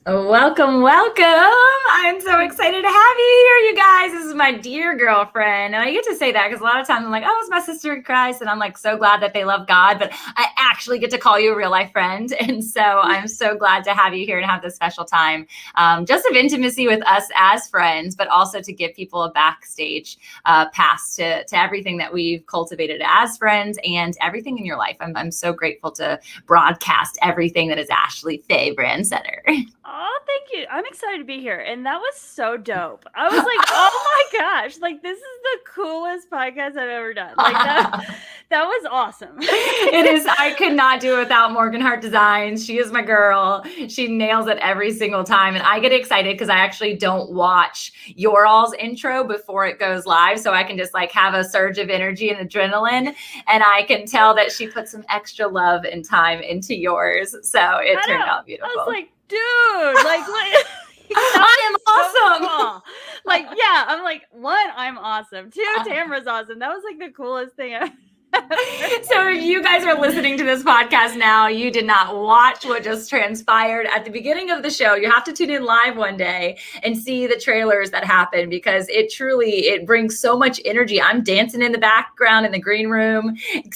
Welcome, welcome. I'm so excited to have you here, you guys. This is my dear girlfriend. And I get to say that because a lot of times I'm like, oh, it's my sister in Christ. And I'm like so glad that they love God, but I actually get to call you a real life friend. And so I'm so glad to have you here and have this special time just of intimacy with us as friends, but also to give people a backstage pass to everything that we've cultivated as friends and everything in your life. I'm so grateful to broadcast everything that is Ashlee Fay Branstetter. Oh, thank you. I'm excited to be here. And that was so dope. I was like, oh my gosh, like this is the coolest podcast I've ever done. Like that was awesome. It is. I could not do it without Morgan Hart Designs. She is my girl. She nails it every single time. And I get excited because I actually don't watch your all's intro before it goes live. So I can just like have a surge of energy and adrenaline. And I can tell that she put some extra love and time into yours. So it turned out beautiful. I was like, dude, like I am awesome. Cool. Like, yeah, I'm like, one, I'm awesome. Two, Tamra's awesome. That was like the coolest thing ever. So if you guys are listening to this podcast now, you did not watch what just transpired at the beginning of the show. You have to tune in live one day and see the trailers that happen because it brings so much energy. I'm dancing in the background in the green room.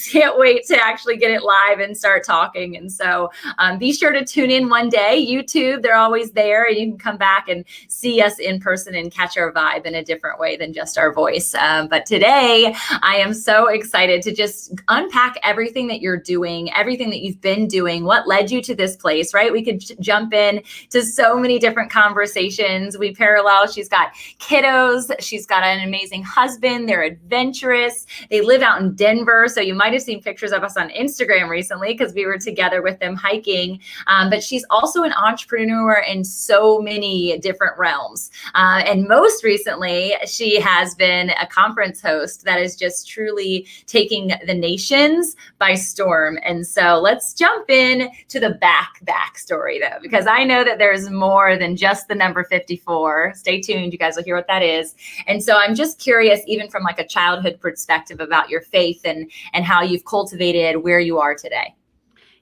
Can't wait to actually get it live and start talking. And so be sure to tune in one day. YouTube, they're always there. You can come back and see us in person and catch our vibe in a different way than just our voice. But today I am so excited to just unpack everything that you're doing, everything that you've been doing, what led you to this place, right? We could jump in to so many different conversations. We parallel. She's got kiddos. She's got an amazing husband. They're adventurous. They live out in Denver. So you might have seen pictures of us on Instagram recently because we were together with them hiking. But she's also an entrepreneur in so many different realms. And most recently, she has been a conference host that is just truly taking the nations by storm. And so let's jump in to the backstory though, because I know that there's more than just the number 54. Stay tuned. You guys will hear what that is. And so I'm just curious, even from like a childhood perspective about your faith and how you've cultivated where you are today.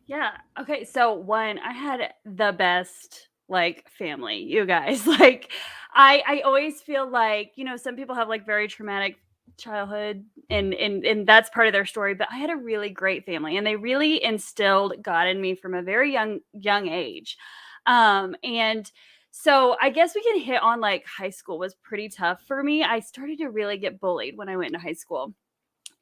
Yeah. Okay. So one, I had the best like family, you guys. Like I always feel like, some people have like very traumatic childhood and that's part of their story, but I had a really great family and they really instilled God in me from a very young age. And so I guess we can hit on like high school was pretty tough for me. I started to really get bullied when I went into high school.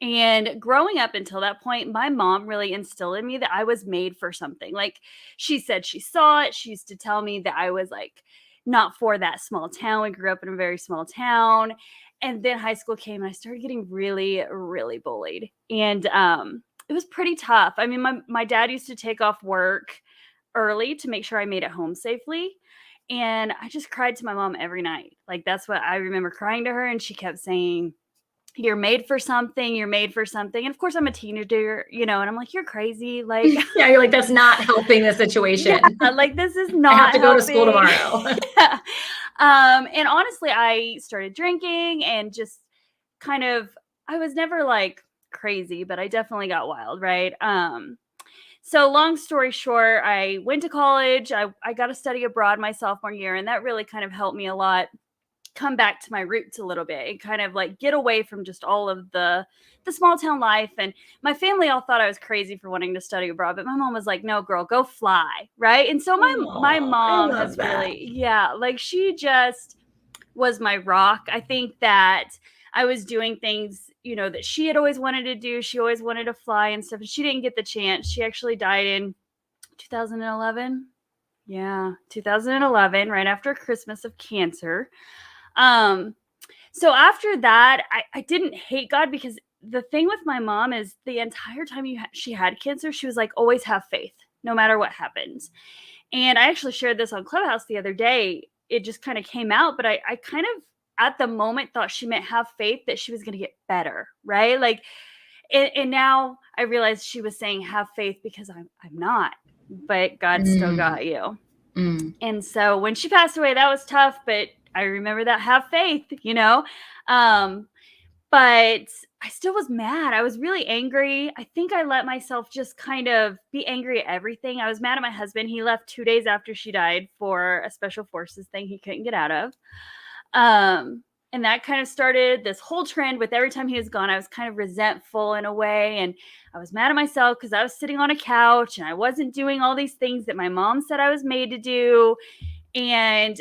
And growing up until that point, my mom really instilled in me that I was made for something. Like she said she saw it. She used to tell me that I was like not for that small town. We grew up in a very small town. And then high school came and I started getting really, really bullied. And it was pretty tough. I mean, my dad used to take off work early to make sure I made it home safely. And I just cried to my mom every night. Like that's what I remember crying to her. And she kept saying, you're made for something. You're made for something. And of course I'm a teenager, and I'm like, you're crazy. Like, yeah, you're like, that's not helping the situation. Yeah, like this is not I have to go helping. to school tomorrow. Yeah. And honestly, I started drinking and just kind of, I was never like crazy, but I definitely got wild. Right. So long story short, I went to college. I got to study abroad my sophomore year. And that really kind of helped me a lot come back to my roots a little bit and kind of like get away from just all of the small town life. And my family all thought I was crazy for wanting to study abroad, but my mom was like, no girl, go fly. Right. And so my mom has really, like she just was my rock. I think that I was doing things, that she had always wanted to do. She always wanted to fly and stuff. And she didn't get the chance. She actually died in 2011. Yeah. 2011, right after Christmas of cancer. So after that, I didn't hate God because the thing with my mom is the entire time she had cancer, she was like, always have faith, no matter what happens. And I actually shared this on Clubhouse the other day. It just kind of came out, but I kind of at the moment thought she meant have faith that she was going to get better. Right. Like, and now I realized she was saying have faith because I'm not, but God still got you. And so when she passed away, that was tough, but I remember that have faith, But I still was mad. I was really angry. I think I let myself just kind of be angry at everything. I was mad at my husband. He left 2 days after she died for a special forces thing he couldn't get out of. And that kind of started this whole trend with every time he was gone, I was kind of resentful in a way. And I was mad at myself because I was sitting on a couch and I wasn't doing all these things that my mom said I was made to do. And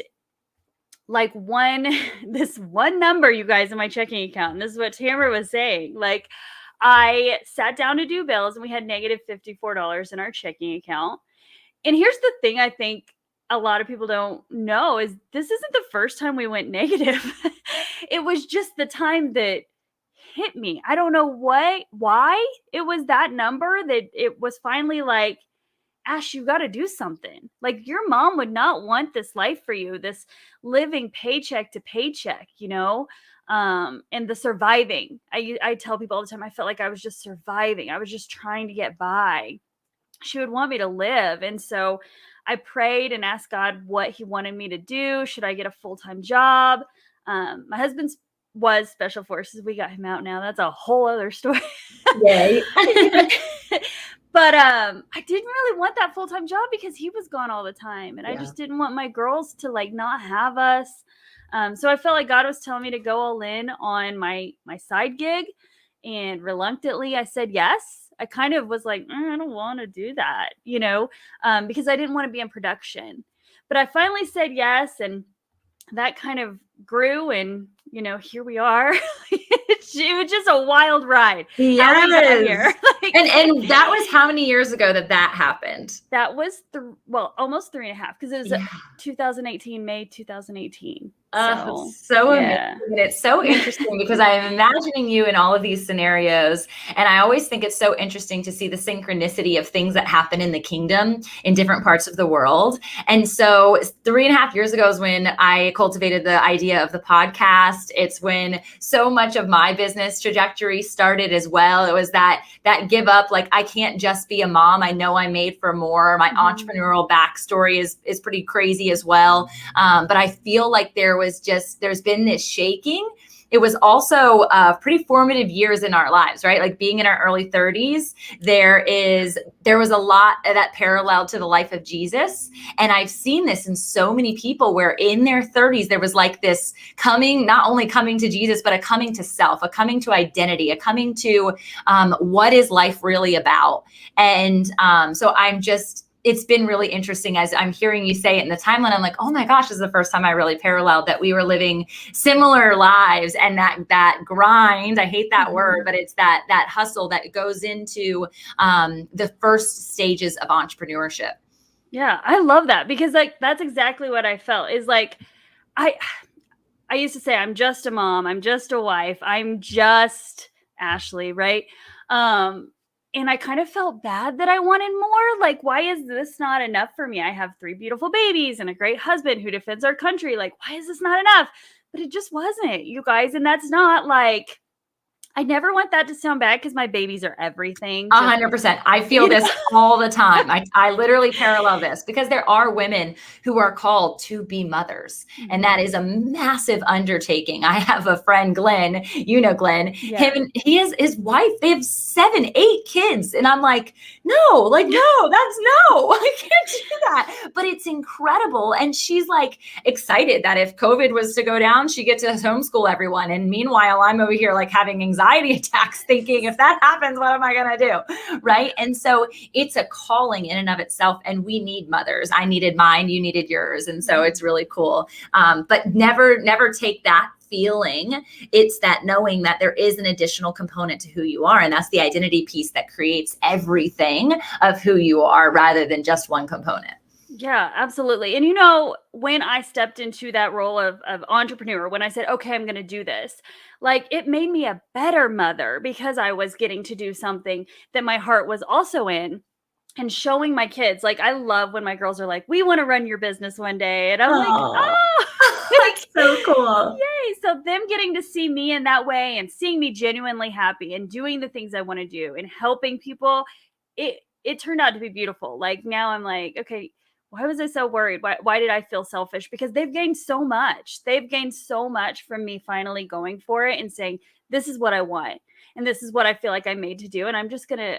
like this one number, you guys, in my checking account, and this is what Tamra was saying, like I sat down to do bills and we had negative $54 in our checking account. And here's the thing I think a lot of people don't know is this isn't the first time we went negative. It was just the time that hit me. I don't know why it was that number that it was finally like, Ash, you got to do something. Like your mom would not want this life for you, this living paycheck to paycheck, and the surviving. I tell people all the time, I felt like I was just surviving. I was just trying to get by. She would want me to live. And so I prayed and asked God what he wanted me to do. Should I get a full-time job? My husband's was special forces. We got him out now. That's a whole other story. Yay. But I didn't really want that full-time job because he was gone all the time. And I just didn't want my girls to like not have us. So I felt like God was telling me to go all in on my side gig. And reluctantly, I said yes. I kind of was like, I don't want to do that, because I didn't want to be in production. But I finally said yes. And that kind of grew. And, here we are. It was just a wild ride. Yes. And that was how many years ago that happened? That was almost 3.5 because it was 2018, May 2018. So amazing. And it's so interesting because I am imagining you in all of these scenarios. And I always think it's so interesting to see the synchronicity of things that happen in the kingdom in different parts of the world. And so 3.5 years ago is when I cultivated the idea of the podcast. It's when so much of my business trajectory started as well. It was that give up, like I can't just be a mom. I know I'm made for more. My entrepreneurial backstory is pretty crazy as well. But I feel like there's been this shaking. It was also pretty formative years in our lives, right? Like being in our early 30s, there was a lot that paralleled to the life of Jesus. And I've seen this in so many people where in their 30s, there was like this not only coming to Jesus, but a coming to self, a coming to identity, a coming to what is life really about. And so it's been really interesting as I'm hearing you say it in the timeline. I'm like, oh my gosh, this is the first time I really paralleled that we were living similar lives, and that grind, I hate that word, but it's that hustle that goes into the first stages of entrepreneurship. Yeah, I love that because like that's exactly what I felt is like I used to say I'm just a mom, I'm just a wife, I'm just Ashlee, right? And I kind of felt bad that I wanted more. Like, why is this not enough for me? I have 3 beautiful babies and a great husband who defends our country. Like, why is this not enough? But it just wasn't, you guys. And that's not like, I never want that to sound bad because my babies are everything. 100%. I feel this all the time. I literally parallel this because there are women who are called to be mothers. And that is a massive undertaking. I have a friend, Glenn, Glenn, him and his wife, they have 7, 8 kids. And I'm like, no, I can't do that. But it's incredible. And she's like excited that if COVID was to go down, she gets to homeschool everyone. And meanwhile, I'm over here like having anxiety attacks thinking if that happens, what am I going to do? Right. And so it's a calling in and of itself. And we need mothers. I needed mine. You needed yours. And so it's really cool. But never take that feeling. It's that knowing that there is an additional component to who you are. And that's the identity piece that creates everything of who you are rather than just one component. Yeah, absolutely. And when I stepped into that role of entrepreneur, when I said, okay, I'm going to do this, like it made me a better mother because I was getting to do something that my heart was also in and showing my kids. Like, I love when my girls are like, we want to run your business one day. And I'm like, oh, that's so cool. Yay. So them getting to see me in that way and seeing me genuinely happy and doing the things I want to do and helping people, it turned out to be beautiful. Like now I'm like, okay, why was I so worried? Why did I feel selfish? Because they've gained so much. They've gained so much from me finally going for it and saying, this is what I want. And this is what I feel like I'm made to do. And I'm just gonna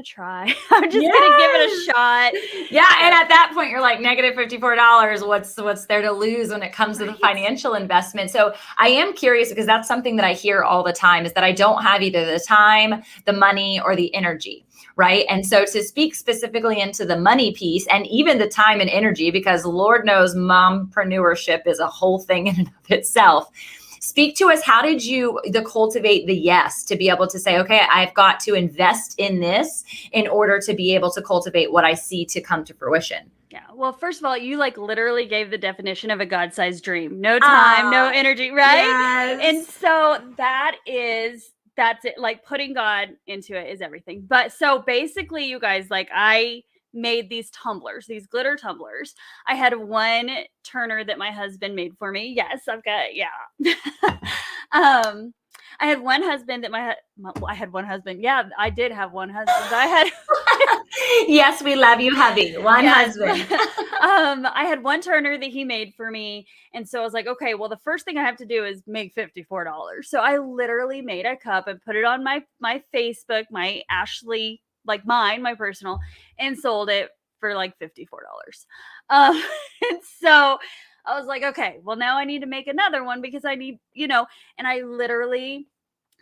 try. I'm just gonna give it a shot. Yeah. And at that point, you're like negative $54. What's there to lose when it comes to the financial investment? So I am curious, because that's something that I hear all the time, is that I don't have either the time, the money, or the energy. Right. And so to speak specifically into the money piece, and even the time and energy, because Lord knows mompreneurship is a whole thing in and of itself. Speak to us. How did you cultivate the yes to be able to say, okay, I've got to invest in this in order to be able to cultivate what I see to come to fruition? Yeah. Well, first of all, you like literally gave the definition of a God-sized dream. No time, no energy, right? Yes. And so that's it. Like putting God into it is everything. But so basically, you guys, like I made these tumblers, these glitter tumblers. I had one turner that my husband made for me. Yes, I've got, yeah. I had one husband that I had one husband. Yeah, I did have one husband. I had. Yes, we love you, hubby. One husband. I had one turner that he made for me. And so I was like, okay, well, the first thing I have to do is make $54. So I literally made a cup and put it on my Facebook, my Ashlee, like mine, my personal, and sold it for like $54. And so I was like, okay, well, now I need to make another one because I need, and I literally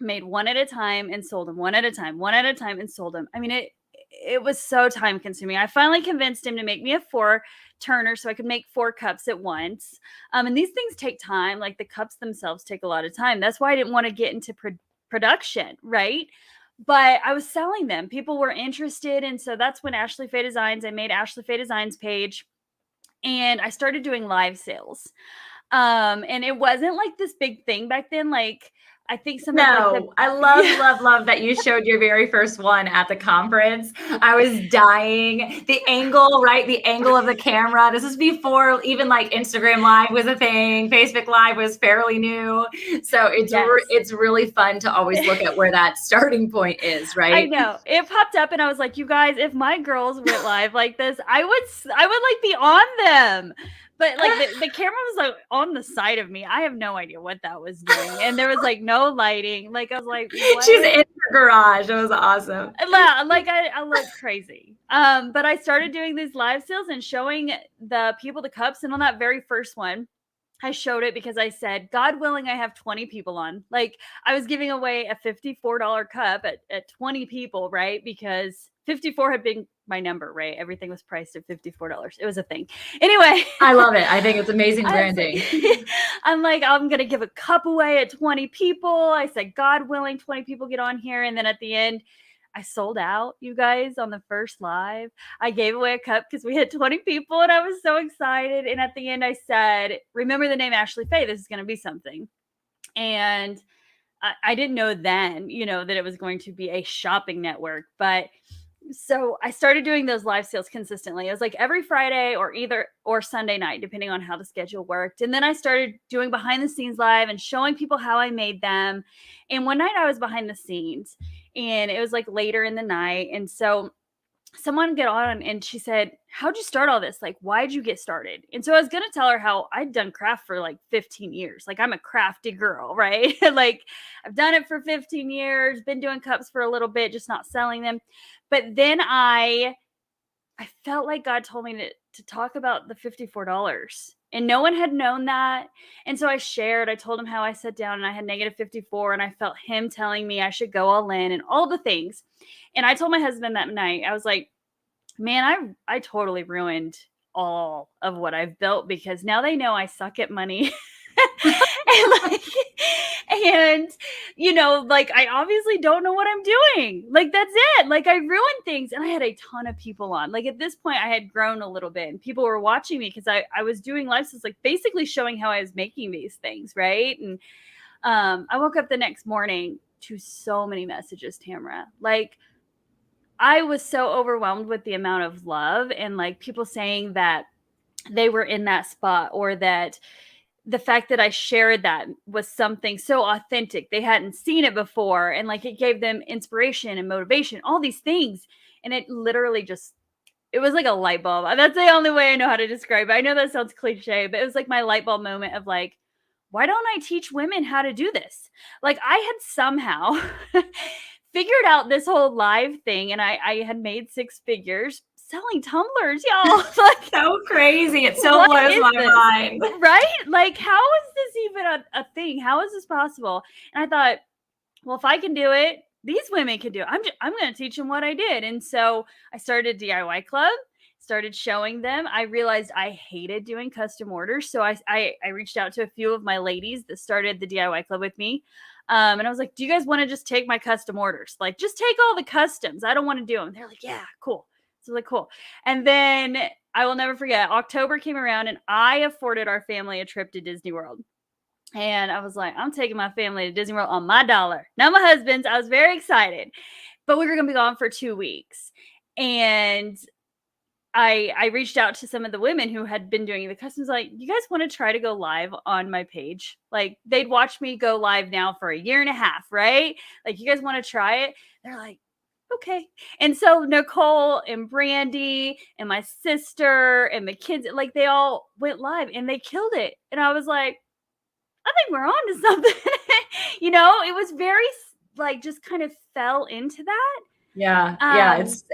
made one at a time and sold them, one at a time and sold them. I mean, it was so time consuming. I finally convinced him to make me a 4 turner so I could make 4 cups at once. And these things take time. Like the cups themselves take a lot of time. That's why I didn't want to get into production, right? But I was selling them. People were interested. And so that's when Ashlee Fay Designs, I made Ashlee Fay Designs page and I started doing live sales. And it wasn't like this big thing back then. Like I think some I love that you showed your very first one at the conference. I was dying. The angle, right? The angle of the camera. This is before even like Instagram Live was a thing. Facebook Live was fairly new. So it's really fun to always look at where that starting point is, right? I know. It popped up and I was like, you guys, if my girls went live like this, I would like be on them. But like the camera was like on the side of me. I have no idea what that was doing. And there was like no lighting. Like I was like, what? She's in her garage. It was awesome. Like I looked crazy. But I started doing these live sales and showing the people the cups. And on that very first one, I showed it because I said, God willing, I have 20 people on. Like I was giving away a $54 cup at 20 people, right? Because 54 had been my number, right? Everything was priced at $54. It was a thing. Anyway. I love it. I think it's amazing branding. I'm like, I'm going to give a cup away at 20 people. I said, God willing, 20 people get on here. And then at the end, I sold out, you guys, on the first live. I gave away a cup because we had 20 people and I was so excited. And at the end, I said, remember the name Ashlee Fay. This is going to be something. And I didn't know then, that it was going to be a shopping network. But so I started doing those live sales consistently. It was like every Friday or Sunday night, depending on how the schedule worked. And then I started doing behind the scenes live and showing people how I made them. And one night I was behind the scenes and it was like later in the night. And so someone got on and she said, how'd you start all this? Like, why'd you get started? And so I was going to tell her how I'd done craft for like 15 years. Like I'm a crafty girl, right? Like I've done it for 15 years, been doing cups for a little bit, just not selling them. But then I felt like God told me to talk about the $54 and no one had known that. And so I told him how I sat down and I had negative 54 and I felt him telling me I should go all in and all the things. And I told my husband that night, I was like, man, I totally ruined all of what I've built because now they know I suck at money. and I obviously don't know what I'm doing. Like, that's it. Like I ruined things and I had a ton of people on. Like at this point I had grown a little bit and people were watching me because I was doing live sales, like basically showing how I was making these things. Right. And I woke up the next morning to so many messages, Tamra. Like I was so overwhelmed with the amount of love and like people saying that they were in that spot or that the fact that I shared that was something so authentic. They hadn't seen it before. And like, it gave them inspiration and motivation, all these things. And it literally just it was like a light bulb. That's the only way I know how to describe it. I know that sounds cliche, but it was like my light bulb moment of like, why don't I teach women how to do this? Like I had somehow figured out this whole live thing, and I had made 6 figures selling tumblers, y'all. Like, so crazy. It so blows my mind. Right? Like, how is this even a thing? How is this possible? And I thought, well, if I can do it, these women can do it. I'm going to teach them what I did. And so I started a DIY club, started showing them. I realized I hated doing custom orders. So I reached out to a few of my ladies that started the DIY club with me. And I was like, do you guys want to just take my custom orders? Like, just take all the customs. I don't want to do them. They're like, yeah, cool. So like, cool. And then I will never forget, October came around and I afforded our family a trip to Disney World. And I was like, I'm taking my family to Disney World on my dollar, not my husband's. I was very excited, but we were going to be gone for 2 weeks. And I reached out to some of the women who had been doing the customs, like, you guys want to try to go live on my page? Like, they'd watch me go live now for 1.5 years, right? Like, you guys want to try it? They're like, okay. And so Nicole and Brandy and my sister and the kids, like, they all went live and they killed it. And I was like, I think we're on to something. It was very like just kind of fell into that. Yeah.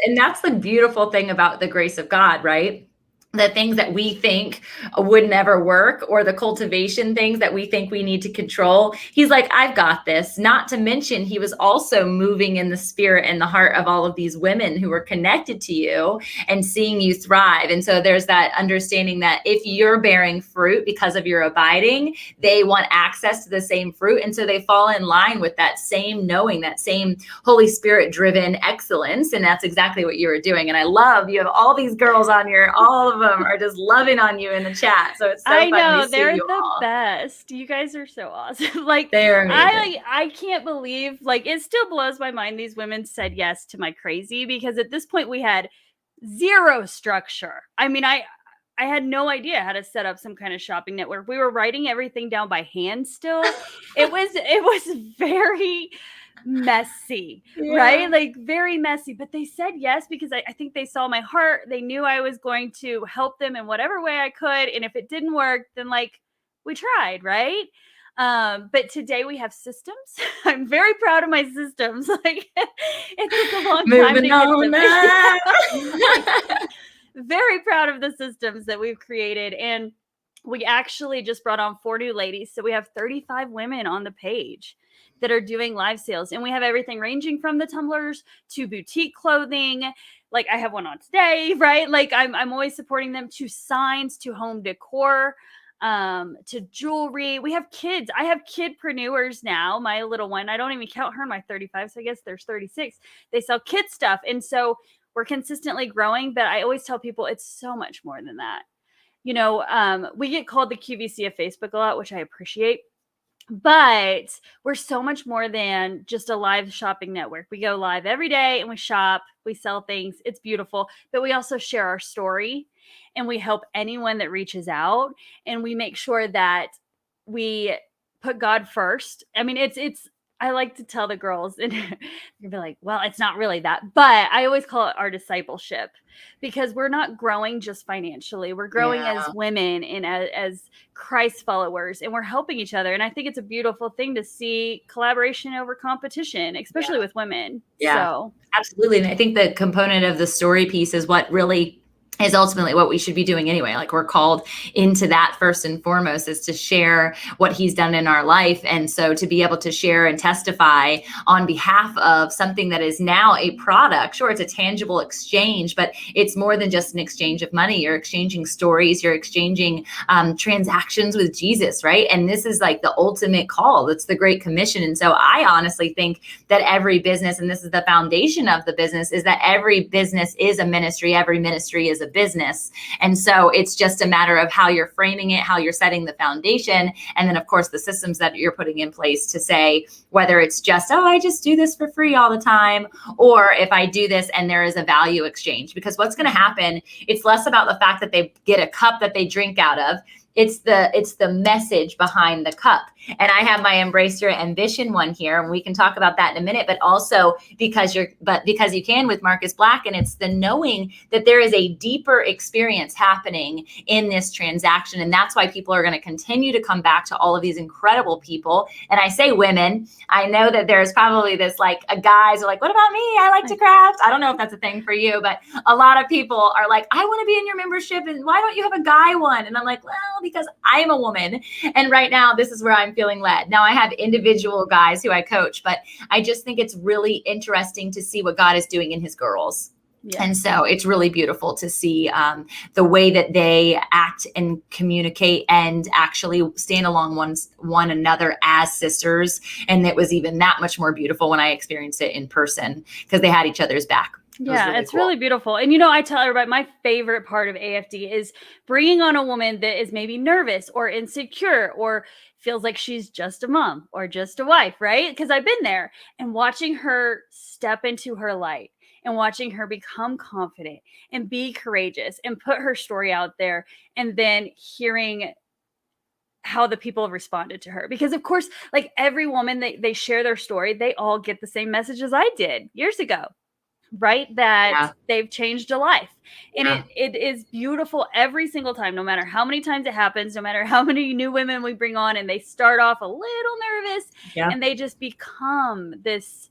And that's the beautiful thing about the grace of God, right? The things that we think would never work, or the cultivation things that we think we need to control. He's like, I've got this. Not to mention, he was also moving in the spirit and the heart of all of these women who were connected to you and seeing you thrive. And so there's that understanding that if you're bearing fruit because of your abiding, they want access to the same fruit. And so they fall in line with that same knowing, that same Holy Spirit driven excellence. And that's exactly what you were doing. And I love, you have all these girls on here, all of them are just loving on you in the chat. So it's so fun to see they're you the all. best. You guys are so awesome. Like, they're amazing. I can't believe, like, it still blows my mind these women said yes to my crazy, because at this point we had zero structure. I mean, I had no idea how to set up some kind of shopping network. We were writing everything down by hand still. It was very messy, right? Like, very messy, but they said yes because I think they saw my heart. They knew I was going to help them in whatever way I could. And if it didn't work, then like, we tried, right? But today we have systems. I'm very proud of my systems. Like, it took a long time to get them. Very proud of the systems that we've created. And we actually just brought on 4 new ladies. So we have 35 women on the page that are doing live sales. And we have everything ranging from the tumblers to boutique clothing. Like, I have one on today, right? Like, I'm always supporting them, to signs, to home decor, to jewelry. We have kids. I have kidpreneurs now. My little one, I don't even count her in my 35. So I guess there's 36. They sell kid stuff. And so we're consistently growing, but I always tell people it's so much more than that. We get called the QVC of Facebook a lot, which I appreciate. But we're so much more than just a live shopping network. We go live every day and we shop, we sell things. It's beautiful. But we also share our story, and we help anyone that reaches out, and we make sure that we put God first. I mean, I like to tell the girls, and you'll be like, well, it's not really that, but I always call it our discipleship, because we're not growing just financially. We're growing as women and as Christ followers, and we're helping each other. And I think it's a beautiful thing to see collaboration over competition, especially with women. Yeah, so absolutely. And I think the component of the story piece is what really is ultimately what we should be doing anyway. Like, we're called into that first and foremost, is to share what he's done in our life. And so to be able to share and testify on behalf of something that is now a product, sure, it's a tangible exchange, but it's more than just an exchange of money. You're exchanging stories, you're exchanging transactions with Jesus, right? And this is like the ultimate call. It's the Great Commission. And so I honestly think that every business, and this is the foundation of the business, is that every business is a ministry. Every ministry is a business. And so it's just a matter of how you're framing it, how you're setting the foundation. And then of course the systems that you're putting in place to say, whether it's just, oh, I just do this for free all the time, or if I do this and there is a value exchange. Because what's going to happen, it's less about the fact that they get a cup that they drink out of. It's the message behind the cup. And I have my Embrace Your Ambition one here, and we can talk about that in a minute, but also because you can with Marcus Black, and it's the knowing that there is a deeper experience happening in this transaction. And that's why people are going to continue to come back to all of these incredible people. And I say women, I know that there's probably this like guys are like, what about me? I like to craft. I don't know if that's a thing for you, but a lot of people are like, I want to be in your membership, and why don't you have a guy one? And I'm like, well, because I'm a woman. And right now, this is where I'm feeling led. Now I have individual guys who I coach, but I just think it's really interesting to see what God is doing in his girls. Yeah. And so it's really beautiful to see the way that they act and communicate and actually stand along one another as sisters. And it was even that much more beautiful when I experienced it in person because they had each other's back. Yeah, it's really beautiful. And, you know, I tell everybody my favorite part of AFD is bringing on a woman that is maybe nervous or insecure or feels like she's just a mom or just a wife, right? Because I've been there, and watching her step into her light and watching her become confident and be courageous and put her story out there, and then hearing how the people have responded to her. Because of course, like every woman, they share their story, they all get the same message as I did years ago. Right? That they've changed a life. And it is beautiful every single time, no matter how many times it happens, no matter how many new women we bring on, and they start off a little nervous and they just become this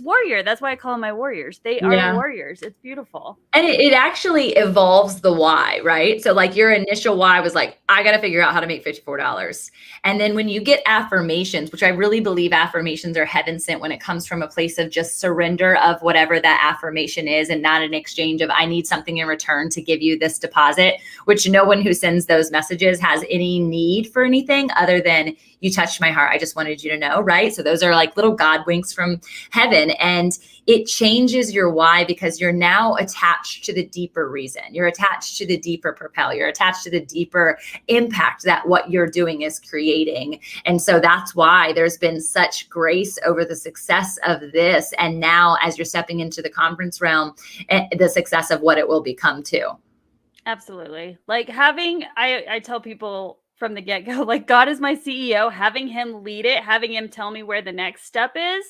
warrior. That's why I call them my warriors. They are warriors. It's beautiful. And it actually evolves the why, right? So like your initial why was like, I got to figure out how to make $54. And then when you get affirmations, which I really believe affirmations are heaven sent when it comes from a place of just surrender of whatever that affirmation is, and not an exchange of I need something in return to give you this deposit, which no one who sends those messages has any need for anything other than you touched my heart. I just wanted you to know, right? So those are like little God winks from heaven. And it changes your why because you're now attached to the deeper reason. You're attached to the deeper propel. You're attached to the deeper impact that what you're doing is creating. And so that's why there's been such grace over the success of this. And now as you're stepping into the conference realm, the success of what it will become too. Absolutely. Like I tell people from the get-go, like God is my CEO, having him lead it, having him tell me where the next step is,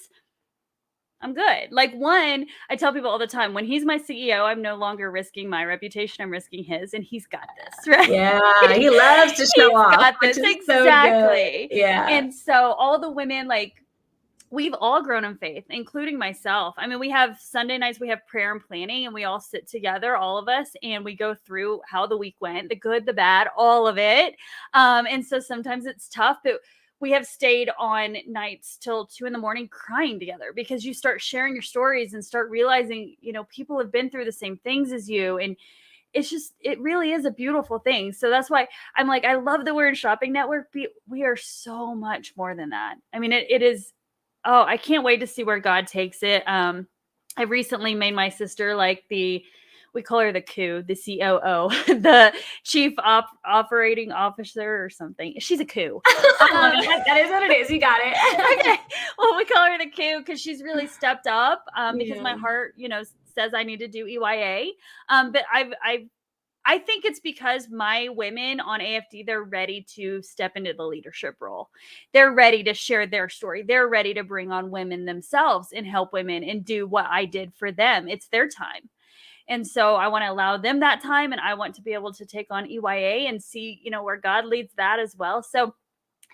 I'm good. Like I tell people all the time, when he's my CEO, I'm no longer risking my reputation. I'm risking his, and he's got this, right? Yeah, he loves to show off. Got this. Exactly. So yeah. And so all the women, like, we've all grown in faith, including myself. I mean, we have Sunday nights, we have prayer and planning, and we all sit together, all of us, and we go through how the week went, the good, the bad, all of it. And so sometimes it's tough, but we have stayed on nights till 2 a.m. crying together because you start sharing your stories and start realizing, you know, people have been through the same things as you. And it really is a beautiful thing. So that's why I'm like, I love that we're in Shopping Network. We are so much more than that. I mean, it is. Oh, I can't wait to see where God takes it. I recently made my sister like we call her the COO, the COO, the Chief Operating Officer or something. She's a COO. That is what it is. You got it. Okay. Well, we call her the COO because she's really stepped up because my heart, you know, says I need to do EYA. But I think it's because my women on AFD, they're ready to step into the leadership role. They're ready to share their story. They're ready to bring on women themselves and help women and do what I did for them. It's their time. And so I want to allow them that time, and I want to be able to take on EYA and see, you know, where God leads that as well. So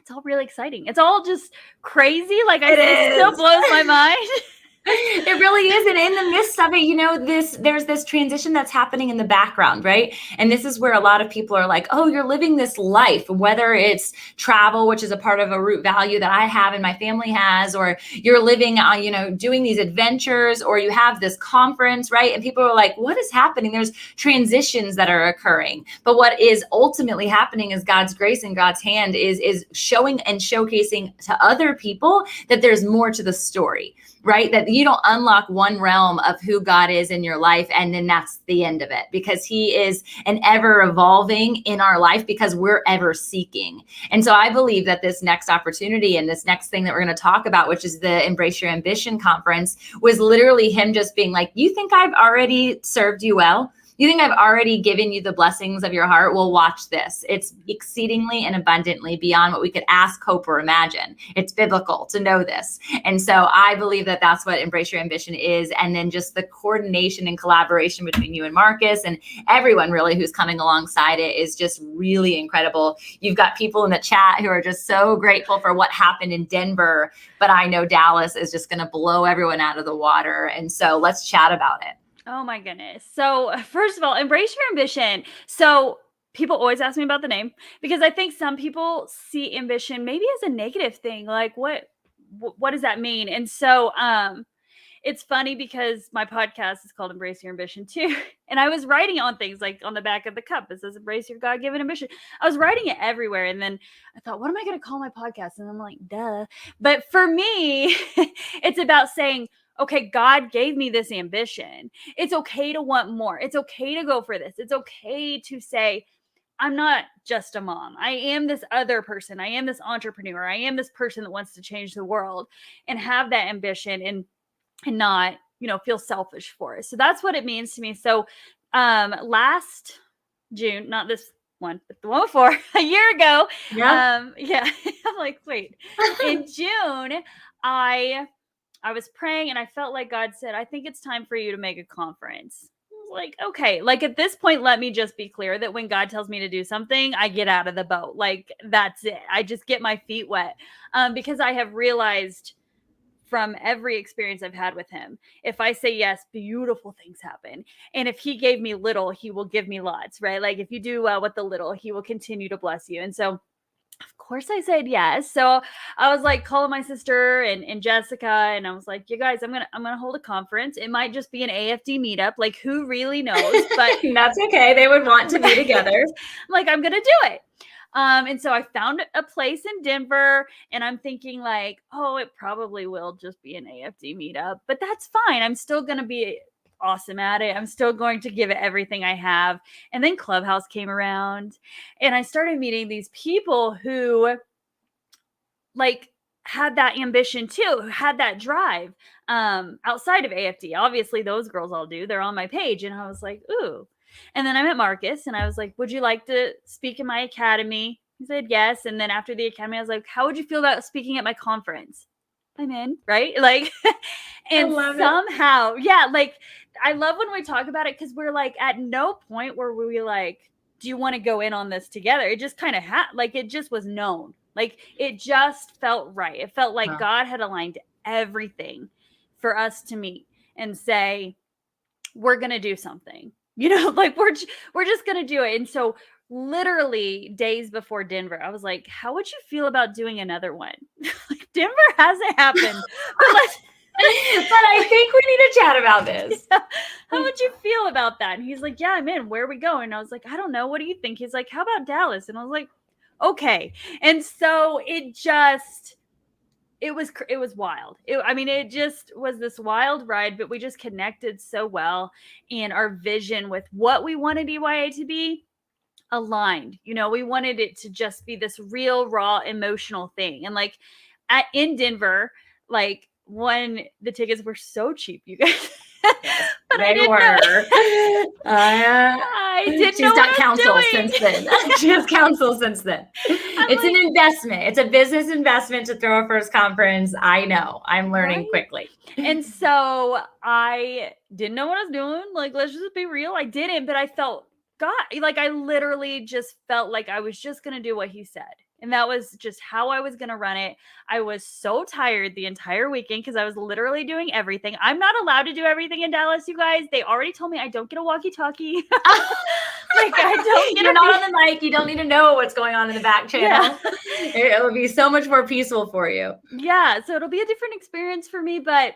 it's all really exciting. It's all just crazy. Like it still blows my mind. It really is. And in the midst of it, you know, there's this transition that's happening in the background, right? And this is where a lot of people are like, oh, you're living this life, whether it's travel, which is a part of a root value that I have and my family has, or you're living, you know, doing these adventures, or you have this conference, right? And people are like, what is happening? There's transitions that are occurring. But what is ultimately happening is God's grace and God's hand is showing and showcasing to other people that there's more to the story, right? That you don't unlock one realm of who God is in your life, and then that's the end of it, because he is an ever evolving in our life because we're ever seeking. And so I believe that this next opportunity and this next thing that we're going to talk about, which is the Embrace Your Ambition conference, was literally him just being like, you think I've already served you well? You think I've already given you the blessings of your heart? Well, watch this. It's exceedingly and abundantly beyond what we could ask, hope, or imagine. It's biblical to know this. And so I believe that that's what Embrace Your Ambition is. And then just the coordination and collaboration between you and Marcus and everyone really who's coming alongside it is just really incredible. You've got people in the chat who are just so grateful for what happened in Denver, but I know Dallas is just going to blow everyone out of the water. And so let's chat about it. Oh my goodness. So first of all, Embrace Your Ambition. So people always ask me about the name because I think some people see ambition maybe as a negative thing. Like what does that mean? And so it's funny because my podcast is called Embrace Your Ambition too. And I was writing on things like on the back of the cup, it says Embrace Your God-given ambition. I was writing it everywhere. And then I thought, what am I going to call my podcast? And I'm like, duh. But for me, it's about saying, okay, God gave me this ambition. It's okay to want more. It's okay to go for this. It's okay to say, I'm not just a mom. I am this other person. I am this entrepreneur. I am this person that wants to change the world and have that ambition and not, feel selfish for it. So that's what it means to me. So last June, not this one, but the one before, a year ago. Yeah. I'm like, wait. In June, I was praying and I felt like God said, I think it's time for you to make a conference. I was like, okay, like at this point, let me just be clear that when God tells me to do something, I get out of the boat. Like that's it. I just get my feet wet because I have realized from every experience I've had with him, if I say yes, beautiful things happen. And if he gave me little, he will give me lots, right? Like if you do well with the little, he will continue to bless you. And so of course I said yes. So I was like calling my sister and Jessica, and I was like, you guys, I'm gonna hold a conference. It might just be an AFD meetup. Like who really knows? But that's okay. They would want to be together. I'm like, I'm gonna do it. And so I found a place in Denver and I'm thinking like, oh, it probably will just be an AFD meetup, but that's fine. I'm still going to be awesome at it. I'm still going to give it everything I have. And then Clubhouse came around and I started meeting these people who like had that ambition too, who had that drive outside of AFD. Obviously those girls all do. They're on my page. And I was like, ooh. And then I met Marcus and I was like, would you like to speak in my academy? He said yes. And then after the academy, I was like, how would you feel about speaking at my conference? I'm in, right? Like, and somehow, like I love when we talk about it because we're like at no point where we like, do you want to go in on this together? It just kind of it just was known. Like it just felt right. It felt like God had aligned everything for us to meet and say, we're going to do something. Like we're just going to do it. And so literally days before Denver, I was like, how would you feel about doing another one? Like Denver hasn't happened. But I think we need to chat about this. Yeah. How would you feel about that? And he's like, yeah, I'm in. Where are we going? And I was like, I don't know. What do you think? He's like, how about Dallas? And I was like, okay. And so it was wild. It just was this wild ride, but we just connected so well. And our vision with what we wanted EYA to be aligned. We wanted it to just be this real, raw, emotional thing. And like in Denver, like when the tickets were so cheap, you guys. But they were. She's got counsel since then. She has counsel since then. It's an investment. It's a business investment to throw a first conference. I know. I'm learning quickly. And so I didn't know what I was doing. Like, let's just be real. I didn't, but I felt God. Like, I literally just felt like I was just going to do what he said. And that was just how I was going to run it. I was so tired the entire weekend because I was literally doing everything. I'm not allowed to do everything in Dallas, you guys. They already told me I don't get a walkie-talkie. Like I don't get You're not on the mic. You don't need to know what's going on in the back channel. Yeah. It'll be so much more peaceful for you. Yeah. So it'll be a different experience for me, but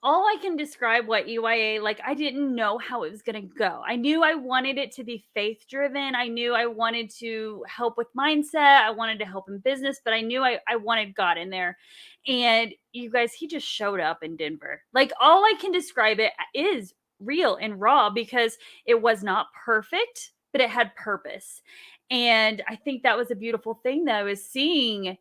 all I can describe what EYA, like I didn't know how it was going to go. I knew I wanted it to be faith driven. I knew I wanted to help with mindset. I wanted to help in business, but I knew I wanted God in there. And you guys, he just showed up in Denver. Like all I can describe it is real and raw because it was not perfect, but it had purpose. And I think that was a beautiful thing that I was seeing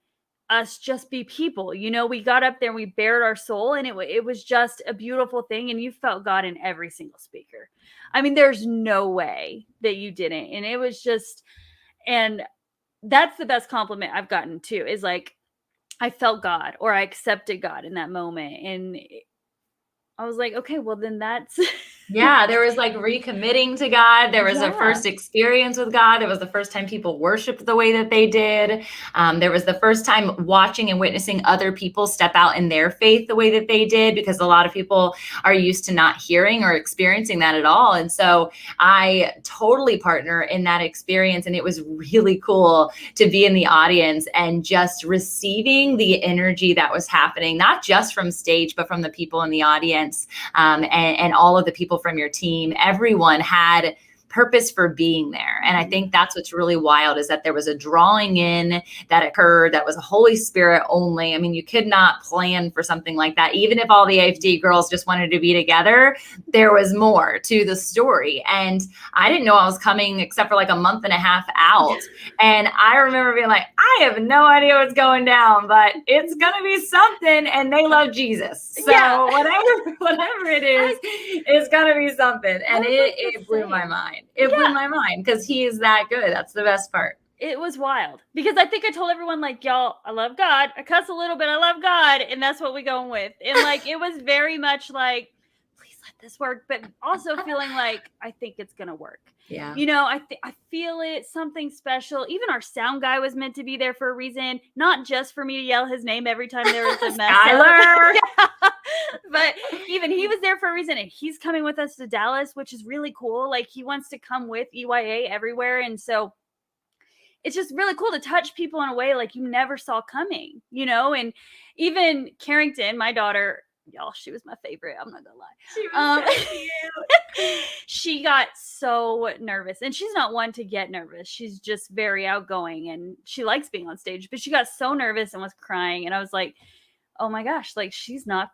us just be people. We got up there and we bared our soul, and it was just a beautiful thing. And you felt God in every single speaker. I mean, there's no way that you didn't. And it was just, and that's the best compliment I've gotten too, is like, I felt God, or I accepted God in that moment. And I was like, okay, well then that's Yeah, there was like recommitting to God. There was a Yeah. first experience with God. There was the first time people worshiped the way that they did. There was the first time watching and witnessing other people step out in their faith the way that they did, because a lot of people are used to not hearing or experiencing that at all. And so I totally partner in that experience. And it was really cool to be in the audience and just receiving the energy that was happening, not just from stage, but from the people in the audience, and all of the people from your team. Everyone had purpose for being there. And I think that's what's really wild, is that there was a drawing in that occurred that was a Holy Spirit only. I mean, you could not plan for something like that. Even if all the AFD girls just wanted to be together, there was more to the story. And I didn't know I was coming except for like a month and a half out. And I remember being like, I have no idea what's going down, but it's going to be something. And they love Jesus. So whatever it is, it's going to be something. And it blew my mind. It blew my mind, because he is that good. That's the best part. It was wild, because I think I told everyone, like, y'all, I love God. I cuss a little bit. I love God. And that's what we're going with. And like, it was very much like, please let this work. But also feeling like, I think it's going to work. Yeah. I feel it, something special. Even our sound guy was meant to be there for a reason, not just for me to yell his name every time there was a mess Skyler. But even he was there for a reason, and he's coming with us to Dallas, which is really cool. Like, he wants to come with EYA everywhere. And so it's just really cool to touch people in a way like you never saw coming, and even Carrington, my daughter, y'all, she was my favorite. I'm not gonna lie. She was so cute. She got so nervous, and she's not one to get nervous. She's just very outgoing, and she likes being on stage, but she got so nervous and was crying. And I was like, oh my gosh, like, she's gonna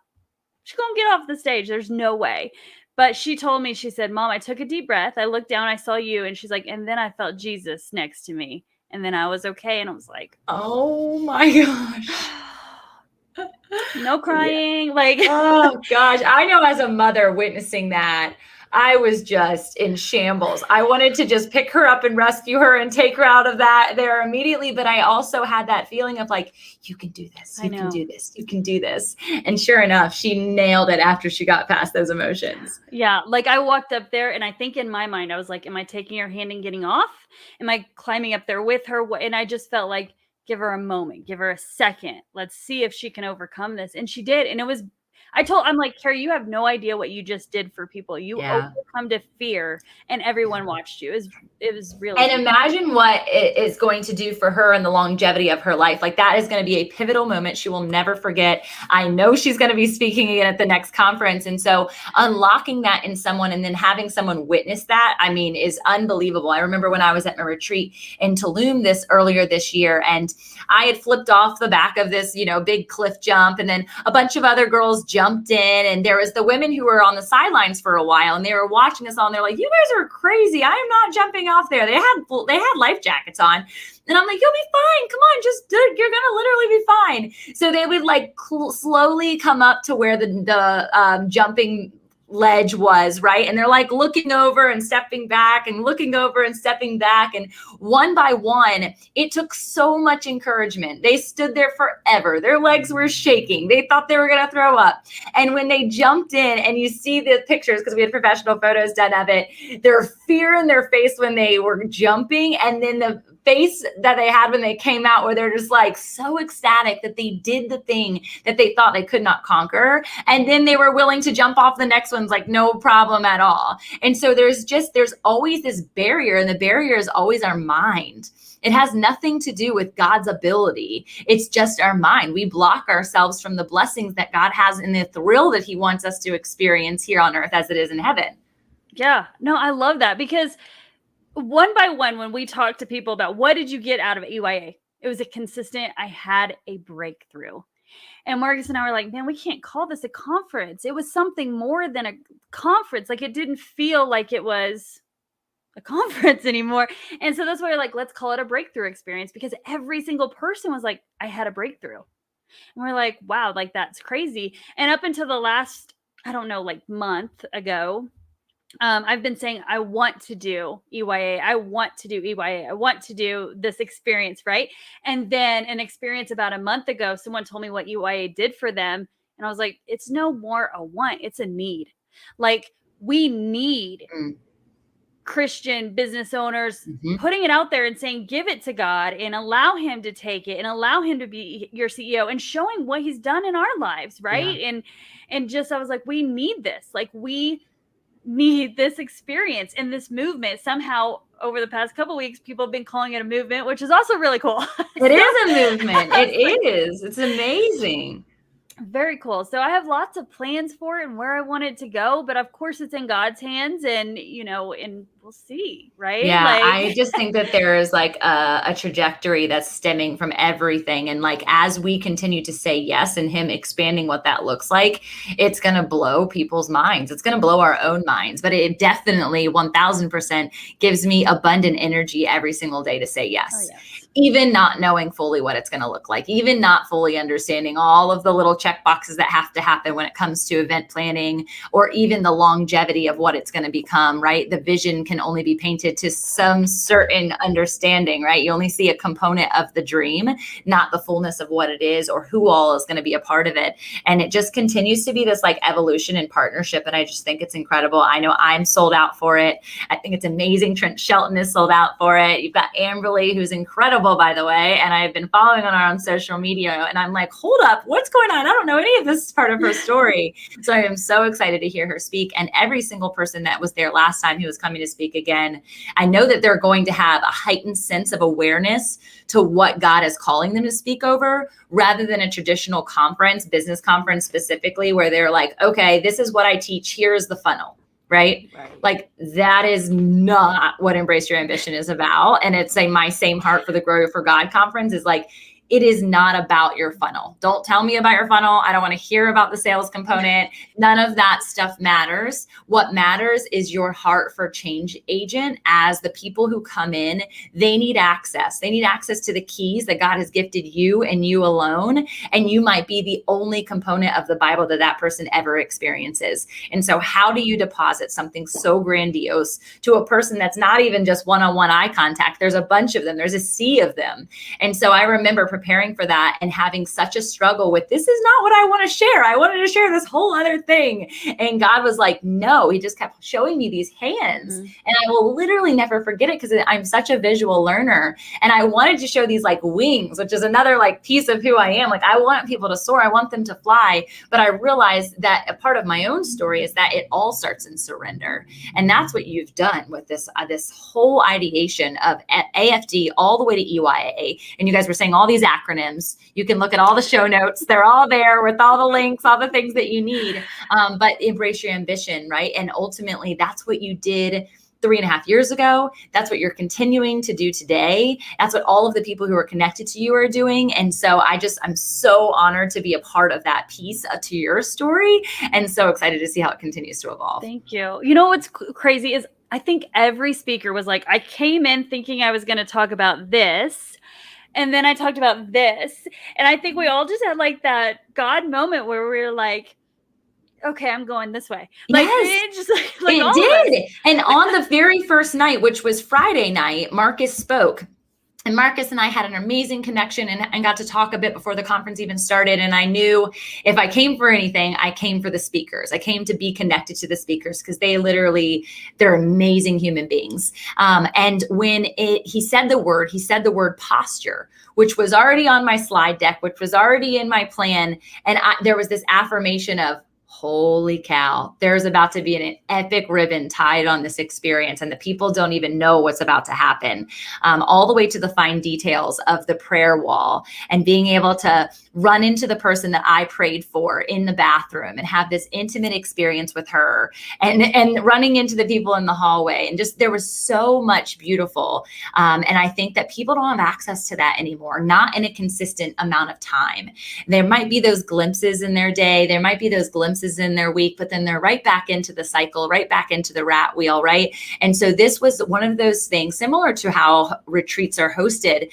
get off the stage. There's no way. But she told me, she said, Mom, I took a deep breath. I looked down, I saw you. And she's like, and then I felt Jesus next to me. And then I was okay. And I was like, oh my gosh. No crying. Like, oh gosh. I know, as a mother witnessing that, I was just in shambles. I wanted to just pick her up and rescue her and take her out of there immediately. But I also had that feeling of like, you can do this. You can do this. You can do this. And sure enough, she nailed it after she got past those emotions. Yeah. Like, I walked up there, and I think in my mind, I was like, am I taking her hand and getting off? Am I climbing up there with her? And I just felt like, give her a moment, give her a second. Let's see if she can overcome this. And she did. And I'm like, Carrie, you have no idea what you just did for people. You overcome to fear, and everyone watched you. It was really. And imagine what it is going to do for her and the longevity of her life. Like, that is going to be a pivotal moment she will never forget. I know she's going to be speaking again at the next conference. And so unlocking that in someone, and then having someone witness that, I mean, is unbelievable. I remember when I was at my retreat in Tulum earlier this year, and I had flipped off the back of this, big cliff jump. And then a bunch of other girls jumped in, and there was the women who were on the sidelines for a while, and they were watching us all, and they're like, you guys are crazy. I am not jumping off there. They had life jackets on. And I'm like, you'll be fine. Come on, just do it. You're going to literally be fine. So they would like slowly come up to where the jumping ledge was, right? And they're like looking over and stepping back, and looking over and stepping back. And one by one, it took so much encouragement. They stood there forever. Their legs were shaking. They thought they were going to throw up. And when they jumped in, and you see the pictures, because we had professional photos done of it, their fear in their face when they were jumping, and then the face that they had when they came out, where they're just like so ecstatic that they did the thing that they thought they could not conquer. And then they were willing to jump off the next one's like no problem at all. And so there's always this barrier, and the barrier is always our mind. It has nothing to do with God's ability. It's just our mind. We block ourselves from the blessings that God has and the thrill that he wants us to experience here on earth as it is in heaven. Yeah, no, I love that, because one by one, when we talk to people about what did you get out of EYA, it was a consistent, I had a breakthrough. And Marcus and I were like, man, we can't call this a conference. It was something more than a conference. Like, it didn't feel like it was the conference anymore. And so that's why we're like, let's call it a breakthrough experience, because every single person was like, I had a breakthrough. And we're like, wow, like that's crazy. And up until the last, I don't know, like month ago, I've been saying, I want to do EYA. I want to do EYA. I want to do this experience, right? And then an experience about a month ago, someone told me what EYA did for them. And I was like, it's no more a want, it's a need. Like, we need Christian business owners putting it out there and saying, give it to God and allow him to take it and allow him to be your CEO and showing what he's done in our lives. Right. Yeah. And just, I was like, we need this. Like, we need this experience and this movement. Somehow over the past couple of weeks, people have been calling it a movement, which is also really cool. It is a movement. It is. It's amazing. Very cool. So I have lots of plans for it and where I want it to go, but of course it's in God's hands, and, you know, and we'll see, right? Yeah, like, I just think that there is like a trajectory that's stemming from everything. And like, as we continue to say yes and him expanding what that looks like, it's going to blow people's minds. It's going to blow our own minds, but it definitely 1000% gives me abundant energy every single day to say yes. Oh, yes. Even not knowing fully what it's going to look like, even not fully understanding all of the little check boxes that have to happen when it comes to event planning, or even the longevity of what it's going to become, right? The vision can only be painted to some certain understanding, right? You only see a component of the dream, not the fullness of what it is or who all is going to be a part of it. And it just continues to be this like evolution and partnership. And I just think it's incredible. I know I'm sold out for it. I think it's amazing. Trent Shelton is sold out for it. You've got Amberly, who's incredible, by the way, and I've been following on her on social media, and I'm like, hold up, what's going on? I don't know any of this part of her story. So I am so excited to hear her speak, and every single person that was there last time who was coming to speak again, I know that they're going to have a heightened sense of awareness to what God is calling them to speak over, rather than a traditional conference, business conference specifically, where they're like, okay, this is what I teach, here's the funnel. Right? Like, that is not what Embrace Your Ambition is about. And it's my same heart for the Grow for God conference is like, it is not about your funnel. Don't tell me about your funnel. I don't want to hear about the sales component. None of that stuff matters. What matters is your heart for change agent. As the people who come in, they need access. They need access to the keys that God has gifted you and you alone. And you might be the only component of the Bible that that person ever experiences. And so how do you deposit something so grandiose to a person that's not even just one-on-one eye contact? There's a bunch of them. There's a sea of them. And so I remember preparing for that and having such a struggle with, this is not what I want to share. I wanted to share this whole other thing. And God was like, no, he just kept showing me these hands. And I will literally never forget it, because I'm such a visual learner. And I wanted to show these like wings, which is another like piece of who I am. Like, I want people to soar. I want them to fly. But I realized that a part of my own story is that it all starts in surrender. And that's what you've done with this, this whole ideation of AFD all the way to EYA. And you guys were saying all these acronyms. You can look at all the show notes. They're all there with all the links, all the things that you need. But embrace your ambition, right? And ultimately, that's what you did 3.5 years ago. That's what you're continuing to do today. That's what all of the people who are connected to you are doing. And so I'm so honored to be a part of that piece to your story, and so excited to see how it continues to evolve. Thank you. You know, what's crazy is I think every speaker was like, I came in thinking I was going to talk about this, and then I talked about this. And I think we all just had like that God moment where we were like, okay, I'm going this way. Like, yes, it did. And on the very first night, which was Friday night, Marcus spoke. And Marcus and I had an amazing connection and got to talk a bit before the conference even started. And I knew if I came for anything, I came for the speakers. I came to be connected to the speakers, because they're amazing human beings. And when he said the word posture, which was already on my slide deck, which was already in my plan. And there was this affirmation of, holy cow, there's about to be an epic ribbon tied on this experience, and the people don't even know what's about to happen, all the way to the fine details of the prayer wall, and being able to run into the person that I prayed for in the bathroom and have this intimate experience with her, and running into the people in the hallway. And just, there was so much beautiful. And I think that people don't have access to that anymore, not in a consistent amount of time. There might be those glimpses in their day. There might be those glimpses resources in their week, but then they're right back into the cycle, right back into the rat wheel, right? And so this was one of those things similar to how retreats are hosted,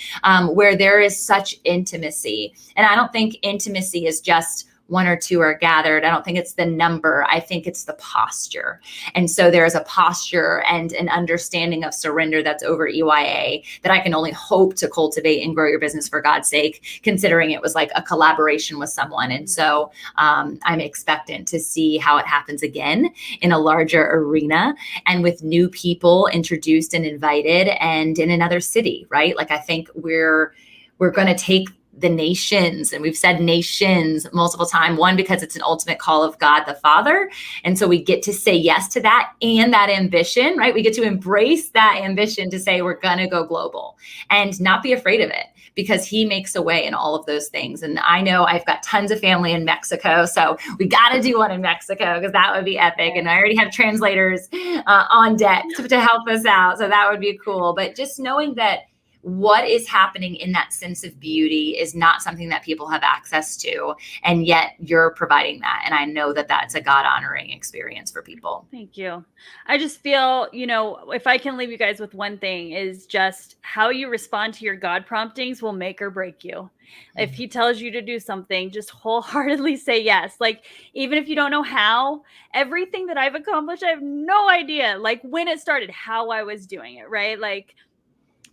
where there is such intimacy. And I don't think intimacy is just one or two are gathered. I don't think it's the number. I think it's the posture. And so there's a posture and an understanding of surrender that's over EYA that I can only hope to cultivate and grow your business for God's sake, considering it was like a collaboration with someone. And so I'm expectant to see how it happens again in a larger arena and with new people introduced and invited and in another city, right? Like I think we're going to take the nations, and we've said nations multiple times, one, because it's an ultimate call of God the Father. And so we get to say yes to that and that ambition, right? We get to embrace that ambition to say, we're going to go global and not be afraid of it, because he makes a way in all of those things. And I know I've got tons of family in Mexico, so we got to do one in Mexico because that would be epic. And I already have translators on deck to help us out. So that would be cool. But just knowing that what is happening in that sense of beauty is not something that people have access to. And yet you're providing that. And I know that that's a God honoring experience for people. Thank you. I just feel, if I can leave you guys with one thing, is just how you respond to your God promptings will make or break you. If he tells you to do something, just wholeheartedly say yes. Like, even if you don't know how, everything that I've accomplished, I have no idea, like when it started, how I was doing it, right? Like,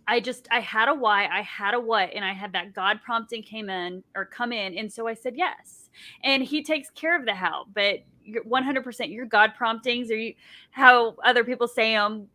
I had a why, I had a what, and I had that God prompting come in. And so I said yes. And he takes care of the how, but 100% your God promptings, or how other people say them,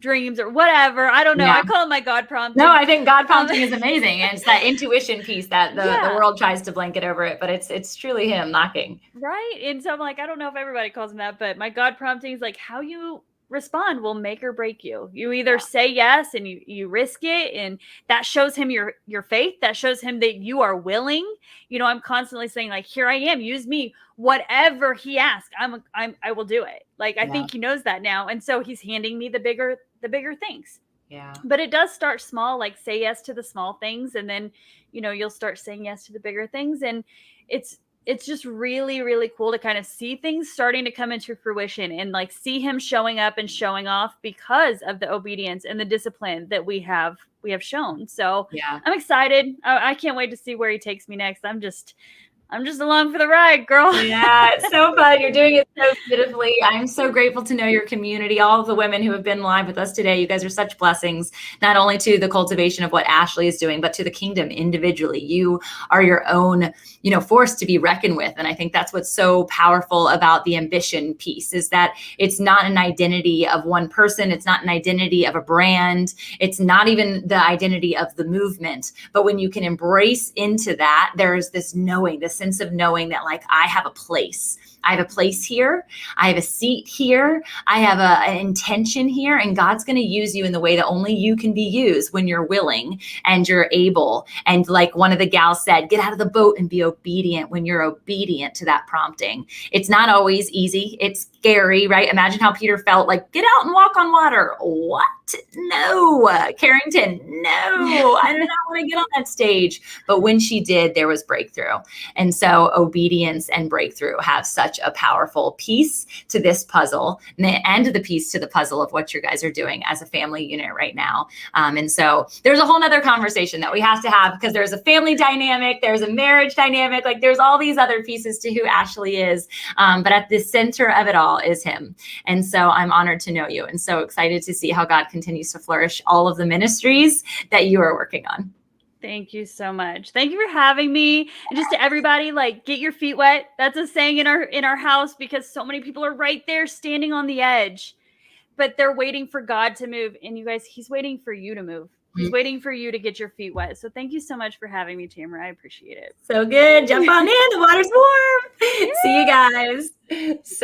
dreams or whatever. I don't know. Yeah. I call them my God prompting. No, I think God prompting is amazing. And it's that intuition piece that the world tries to blanket over it, but it's truly him knocking. Right. And so I'm like, I don't know if everybody calls him that, but my God prompting is like, how you respond will make or break you. You either say yes and you risk it, and that shows him your faith. That shows him that you are willing. I'm constantly saying, like, here I am, use me. Whatever he asks, I will do it. Like, I think he knows that now. And so he's handing me the bigger things. Yeah. But it does start small, like say yes to the small things. And then, you'll start saying yes to the bigger things. And it's just really, really cool to kind of see things starting to come into fruition and like see him showing up and showing off because of the obedience and the discipline that we have shown. So I'm excited. I can't wait to see where he takes me next. I'm just along for the ride, girl. Yeah, it's so fun. You're doing it so beautifully. I'm so grateful to know your community, all of the women who have been live with us today. You guys are such blessings, not only to the cultivation of what Ashlee is doing, but to the kingdom individually. You are your own, force to be reckoned with. And I think that's what's so powerful about the ambition piece, is that it's not an identity of one person. It's not an identity of a brand. It's not even the identity of the movement. But when you can embrace into that, there's this knowing, this sense of knowing that, like, I have a place. I have a place here. I have a seat here. I have an intention here. And God's going to use you in the way that only you can be used when you're willing and you're able. And like one of the gals said, get out of the boat and be obedient when you're obedient to that prompting. It's not always easy. It's scary, right? Imagine how Peter felt, like, get out and walk on water. What? No. Carrington, no. I do not want to get on that stage. But when she did, there was breakthrough. And so obedience and breakthrough have such a powerful piece to this puzzle, and the piece to the puzzle of what you guys are doing as a family unit right now. And so there's a whole nother conversation that we have to have, because there's a family dynamic, there's a marriage dynamic, like there's all these other pieces to who Ashlee is. But at the center of it all is him. And so I'm honored to know you and so excited to see how God continues to flourish all of the ministries that you are working on. Thank you so much. Thank you for having me. And just to everybody, like, get your feet wet. That's a saying in our house, because so many people are right there standing on the edge, but they're waiting for God to move. And you guys, he's waiting for you to move. He's waiting for you to get your feet wet. So thank you so much for having me, Tamra. I appreciate it. So good. Jump on in. The water's warm. See you guys. So